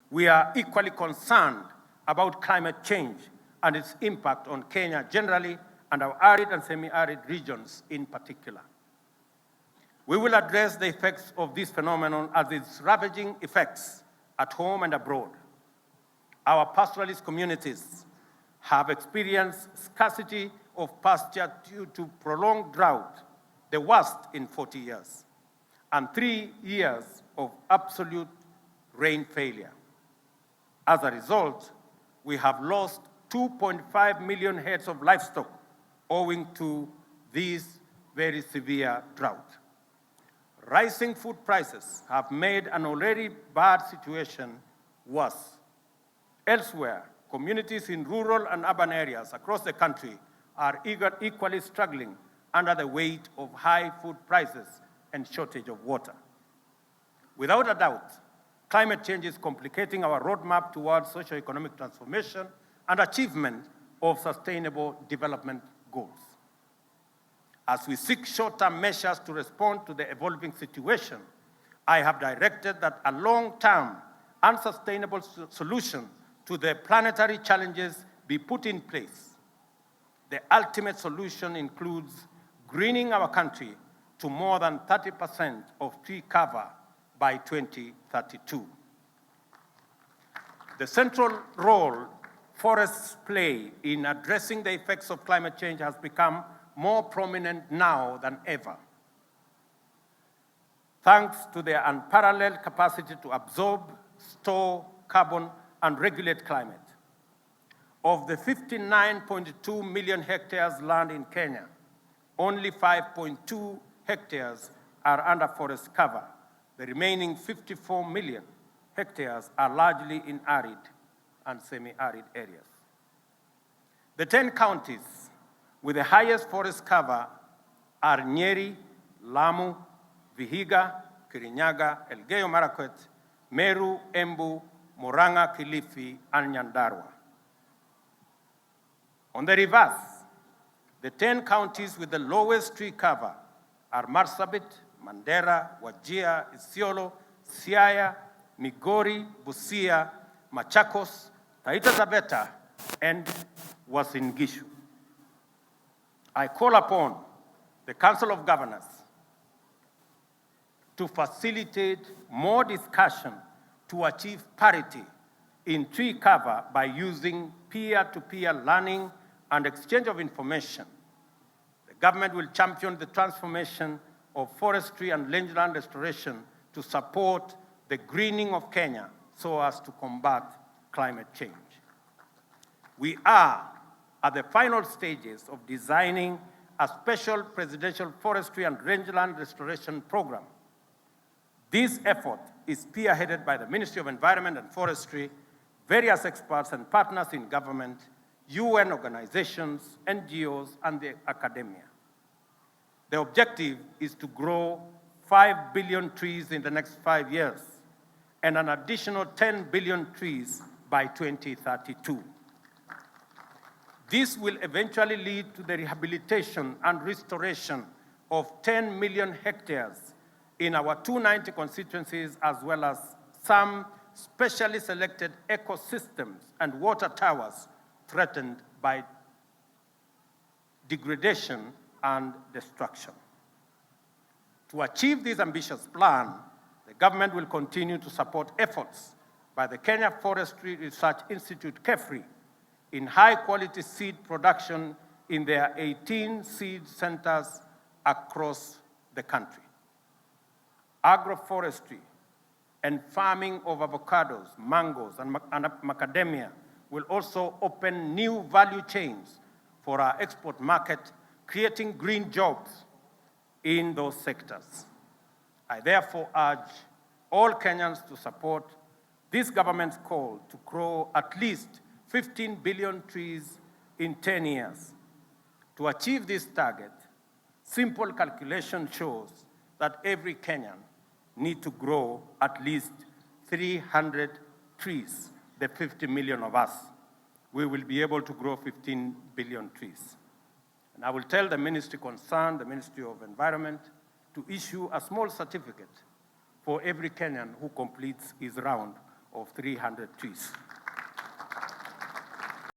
We are equally concerned about climate change and its impact on Kenya generally and our arid and semi-arid regions in particular. We will address the effects of this phenomenon as its ravaging effects at home and abroad. Our pastoralist communities have experienced scarcity of pasture due to prolonged drought, the worst in 40 years, and 3 years of absolute rain failure. As a result, we have lost 2.5 million heads of livestock owing to this very severe drought. Rising food prices have made an already bad situation worse. Elsewhere, communities in rural and urban areas across the country are equally struggling under the weight of high food prices and shortage of water. Without a doubt, climate change is complicating our roadmap towards socio-economic transformation and achievement of sustainable development goals. As we seek short-term measures to respond to the evolving situation, I have directed that a long-term and sustainable solution to the planetary challenges be put in place. The ultimate solution includes greening our country to more than 30% of tree cover by 2032. The central role forests play in addressing the effects of climate change has become more prominent now than ever, thanks to their unparalleled capacity to absorb, store carbon, and regulate climate. Of the 59.2 million hectares land in Kenya, only 5.2 hectares are under forest cover. The remaining 54 million hectares are largely in arid and semi-arid areas. The 10 counties with the highest forest cover are Nyeri, Lamu, Vihiga, Kirinyaga, Elgeyo Marakwet, Meru, Embu, Murang'a, Kilifi, and Nyandarua. On the reverse, the 10 counties with the lowest tree cover are Marsabit, Mandera, Wajir, Isiolo, Siaya, Migori, Busia, Machakos, Taita Taveta, and Uasin Gishu. I call upon the Council of Governors to facilitate more discussion to achieve parity in tree cover by using peer-to-peer learning and exchange of information. The government will champion the transformation of forestry and rangeland restoration to support the greening of Kenya so as to combat climate change. We are at the final stages of designing a special presidential forestry and rangeland restoration program. This effort is spearheaded by the Ministry of Environment and Forestry, various experts and partners in government, UN organizations, NGOs, and the academia. The objective is to grow 5 billion trees in the next 5 years and an additional 10 billion trees by 2032. This will eventually lead to the rehabilitation and restoration of 10 million hectares in our 290 constituencies, as well as some specially selected ecosystems and water towers threatened by degradation and destruction. To achieve this ambitious plan, the government will continue to support efforts by the Kenya Forestry Research Institute, KEFRI, in high-quality seed production in their 18 seed centers across the country. Agroforestry and farming of avocados, mangoes, and macadamia will also open new value chains for our export market, creating green jobs in those sectors. I therefore urge all Kenyans to support this government's call to grow at least 15 billion trees in 10 years. To achieve this target, simple calculation shows that every Kenyan needs to grow at least 300 trees, the 50 million of us. We will be able to grow 15 billion trees. And I will tell the ministry concerned, the Ministry of Environment, to issue a small certificate for every Kenyan who completes his round of 300 trees.